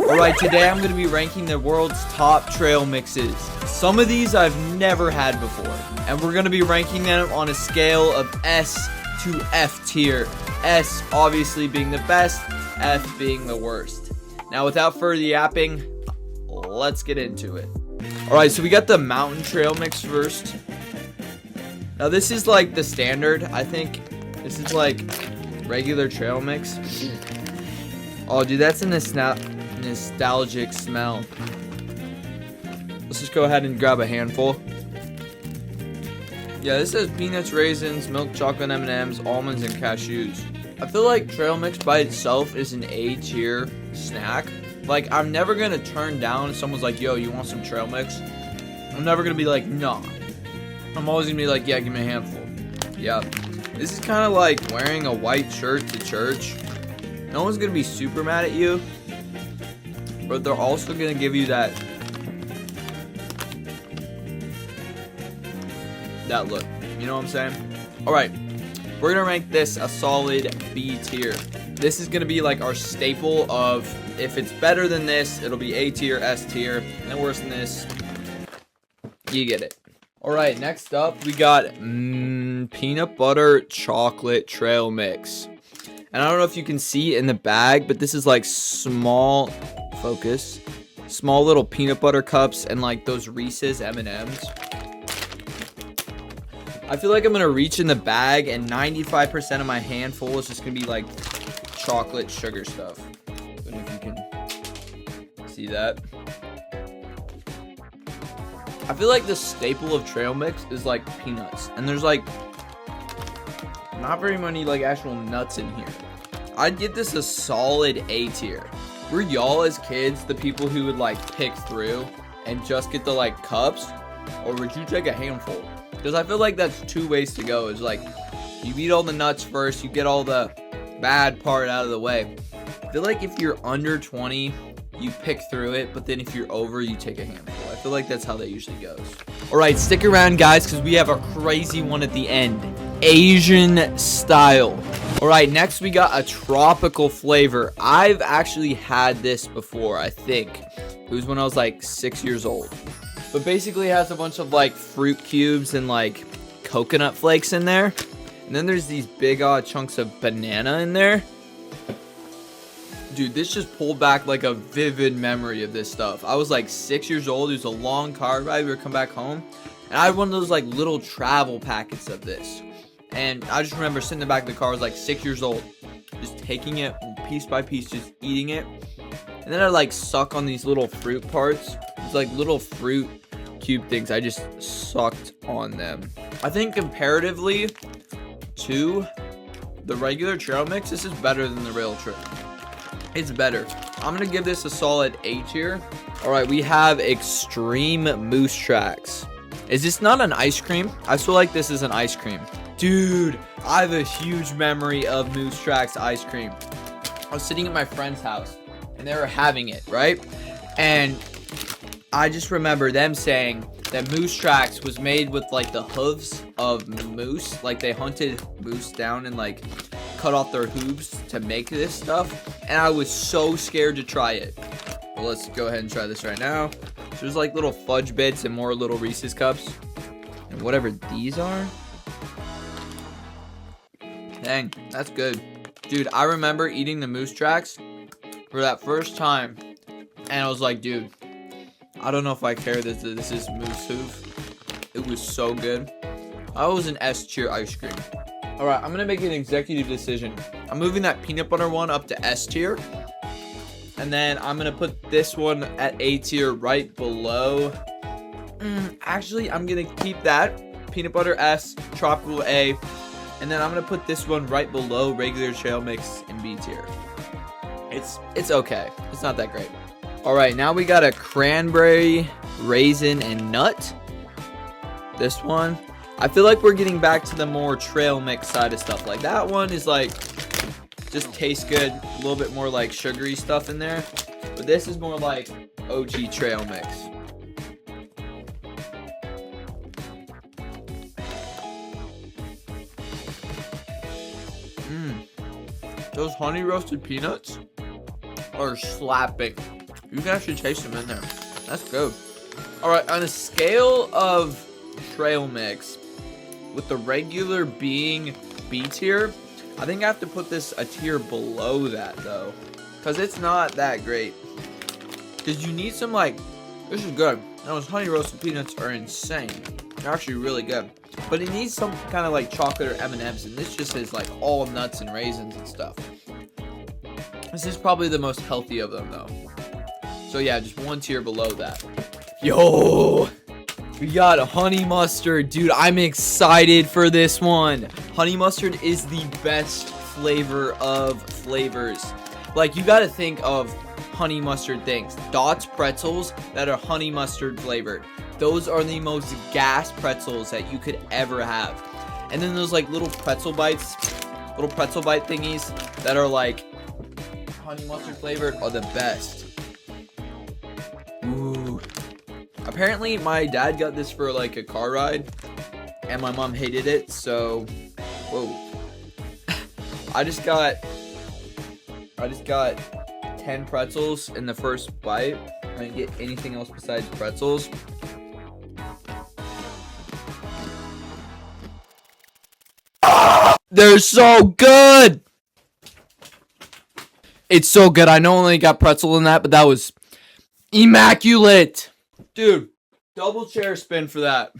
Alright, today I'm going to be ranking the world's top trail mixes. Some of these I've never had before. And we're going to be ranking them on a scale of S to F tier. S obviously being the best, F being the worst. Now without further yapping, let's get into it. Alright, so we got the mountain trail mix first. Now this is like the standard. I think this is like regular trail mix. Oh dude, that's a nostalgic smell. Let's just go ahead and grab a handful. Yeah, this says peanuts, raisins, milk chocolate M&Ms, almonds, and cashews. I feel like trail mix by itself is an A tier snack. Like, I'm never gonna turn down if someone's like, yo, you want some trail mix? I'm never gonna be like, nah. I'm always gonna be like, yeah, give me a handful. Yeah. This is kind of like wearing a white shirt to church. No one's gonna be super mad at you, but they're also gonna give you that look. You know what I'm saying? Alright. We're gonna rank this a solid B tier. This is gonna be like our staple of, if it's better than this, it'll be A tier, S tier, and then worse than this, you get it. Alright, next up we got peanut butter chocolate trail mix. And I don't know if you can see in the bag, but this is like small little peanut butter cups and like those Reese's M&Ms. I feel like I'm gonna reach in the bag and 95% of my handful is just gonna be like chocolate sugar stuff. I don't know if you can see that. I feel like the staple of trail mix is like peanuts, and there's like not very many like actual nuts in here. I'd give this a solid A tier. Were y'all as kids the people who would like pick through and just get the like cups, or would you take a handful? Because I feel like that's two ways to go. Is like you eat all the nuts first, you get all the bad part out of the way. I feel like if you're under 20, you pick through it, but then if you're over, you take a handful. I feel like that's how that usually goes. Alright, stick around guys, because we have a crazy one at the end. Asian style. Alright, next we got a tropical flavor. I've actually had this before, I think. It was when I was like 6 years old. But basically it has a bunch of like fruit cubes and like coconut flakes in there. And then there's these big chunks of banana in there. Dude, this just pulled back like a vivid memory of this stuff. I was like 6 years old. It was a long car ride. We were coming back home. And I had one of those like little travel packets of this. And I just remember sitting in the back of the car. I was like 6 years old. Just taking it piece by piece, just eating it. And then I like suck on these little fruit parts. It's like little fruit cube things. I just sucked on them. I think comparatively to the regular trail mix, this is better than the rail trip. It's better. I'm gonna give this a solid A tier. Alright, we have Extreme Moose Tracks. Is this not an ice cream? I feel like this is an ice cream. Dude, I have a huge memory of Moose Tracks ice cream. I was sitting at my friend's house and they were having it, right? And I just remember them saying that Moose Tracks was made with like the hooves of moose. Like they hunted moose down and like cut off their hooves to make this stuff, and I was so scared to try it. Well, let's go ahead and try this right now. So there's like little fudge bits and more little Reese's cups and whatever these are. Dang, that's good. Dude, I remember eating the Moose Tracks for that first time, and I was like, dude, I don't know if I care that this is moose hoof. It was so good. I was an S tier ice cream. Alright, I'm gonna make an executive decision. I'm moving that peanut butter one up to S tier. And then I'm gonna put this one at A tier right below. Actually, I'm gonna keep that. Peanut butter S, tropical A. And then I'm gonna put this one right below regular trail mix in B tier. It's okay. It's not that great. Alright, now we got a cranberry, raisin, and nut. This one. I feel like we're getting back to the more trail mix side of stuff. Like that one is like, just tastes good. A little bit more like sugary stuff in there. But this is more like OG trail mix. Those honey roasted peanuts are slapping. You can actually taste them in there. That's good. Alright, on a scale of trail mix, with the regular being B tier, I think I have to put this a tier below that though, because it's not that great. Because you need some like, this is good. Those honey roasted peanuts are insane. They're actually really good. But it needs some kind of like chocolate or M&Ms, and this just is like all nuts and raisins and stuff. This is probably the most healthy of them though. So yeah, just one tier below that. Yo! We got honey mustard. Dude, I'm excited for this one. Honey mustard is the best flavor of flavors. Like, you gotta think of honey mustard things. Dots pretzels that are honey mustard flavored. Those are the most gas pretzels that you could ever have. And then those like little pretzel bites, little pretzel bite thingies that are like honey mustard flavored are the best. Ooh. Apparently my dad got this for like a car ride and my mom hated it, so whoa. I just got 10 pretzels in the first bite. I didn't get anything else besides pretzels. They're so good. It's so good. I know I only got pretzel in that, but that was immaculate. Dude, double chair spin for that.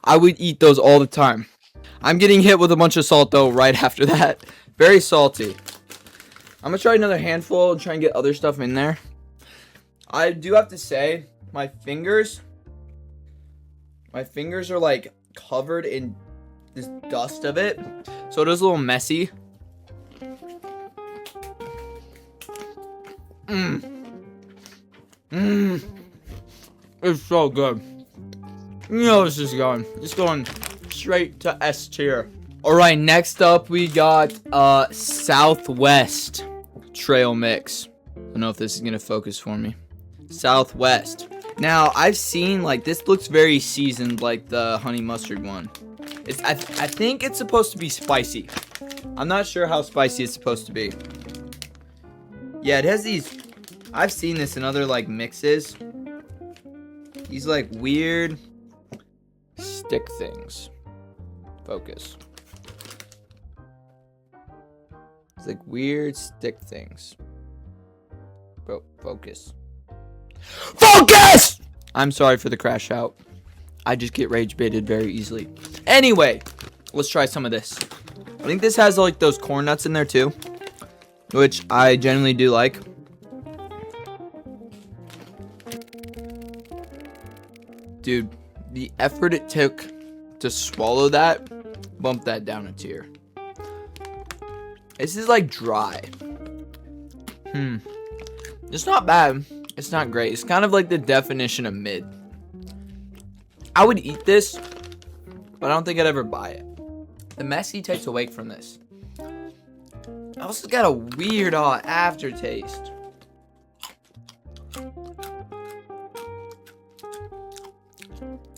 I would eat those all the time. I'm getting hit with a bunch of salt though right after that. Very salty. I'm gonna try another handful and try and get other stuff in there. I do have to say, my fingers are like covered in this dust of it. So it is a little messy. It's so good. You know this is going. It's going straight to S tier. Alright, next up we got Southwest trail mix. I don't know if this is gonna focus for me. Southwest. Now I've seen like this looks very seasoned like the honey mustard one. I think it's supposed to be spicy. I'm not sure how spicy it's supposed to be. Yeah, it has these. I've seen this in other like mixes. These like weird stick things. Focus. It's like weird stick things. Bro, focus. Focus! I'm sorry for the crash out. I just get rage baited very easily. Anyway, let's try some of this. I think this has like those corn nuts in there too, which I generally do like. Dude, the effort it took to swallow that bumped that down a tier. This is like dry. It's not bad. It's not great. It's kind of like the definition of mid. I would eat this, but I don't think I'd ever buy it. The messy takes away from this. I also got a weird aftertaste.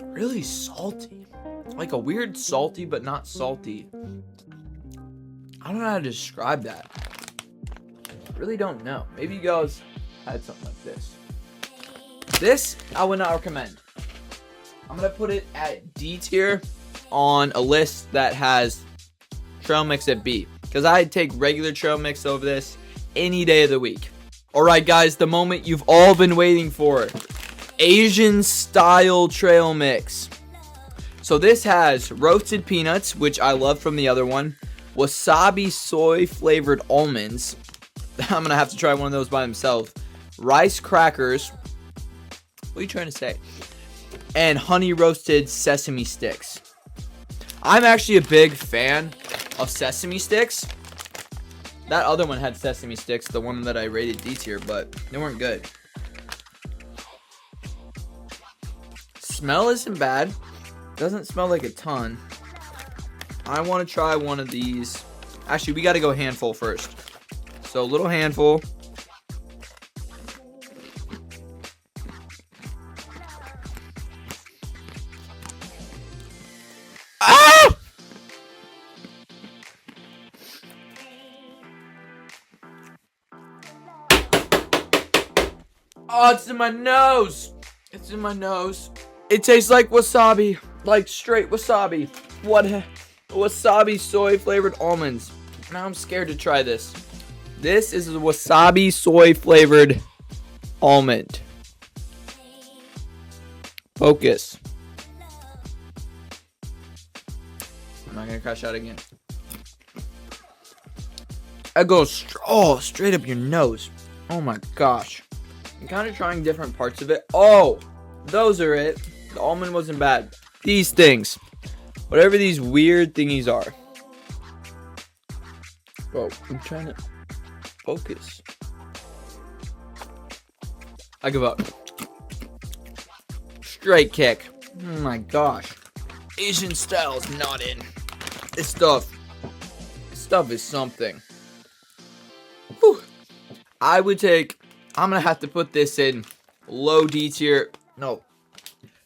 Really salty. Like a weird salty, but not salty. I don't know how to describe that. I really don't know. Maybe you guys had something like this. This, I would not recommend. I'm going to put it at D tier on a list that has trail mix at B. Because I'd take regular trail mix over this any day of the week. Alright guys, the moment you've all been waiting for. Asian style trail mix. So this has roasted peanuts, which I love from the other one. Wasabi soy flavored almonds. I'm going to have to try one of those by themselves. Rice crackers. What are you trying to say? And honey roasted sesame sticks. I'm actually a big fan of sesame sticks. That other one had sesame sticks, the one that I rated D tier, but they weren't good. Smell isn't bad. Doesn't smell like a ton. I want to try one of these. Actually, we got to go handful first. So a little handful. Ah! Oh, it's in my nose. It's in my nose. It tastes like wasabi. Like straight wasabi. What? Wasabi soy flavored almonds. Now I'm scared to try this. This is a wasabi soy flavored almond. Focus. I'm not gonna crash out again. I go straight up your nose. Oh my gosh. I'm kind of trying different parts of it. Oh, those are it. The almond wasn't bad. These things. Whatever these weird thingies are. Bro, I'm trying to focus. I give up. Straight kick. Oh my gosh. Asian style's not in. This stuff is something. Whew. I'm gonna have to put this in low D tier. No.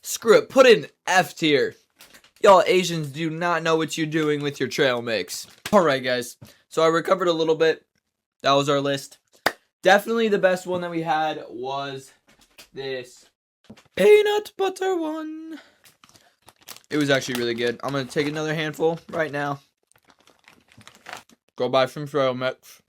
Screw it. Put in F tier. Y'all Asians do not know what you're doing with your trail mix. Alright guys. So I recovered a little bit. That was our list. Definitely the best one that we had was this peanut butter one. It was actually really good. I'm gonna take another handful right now. Go buy some trail mix.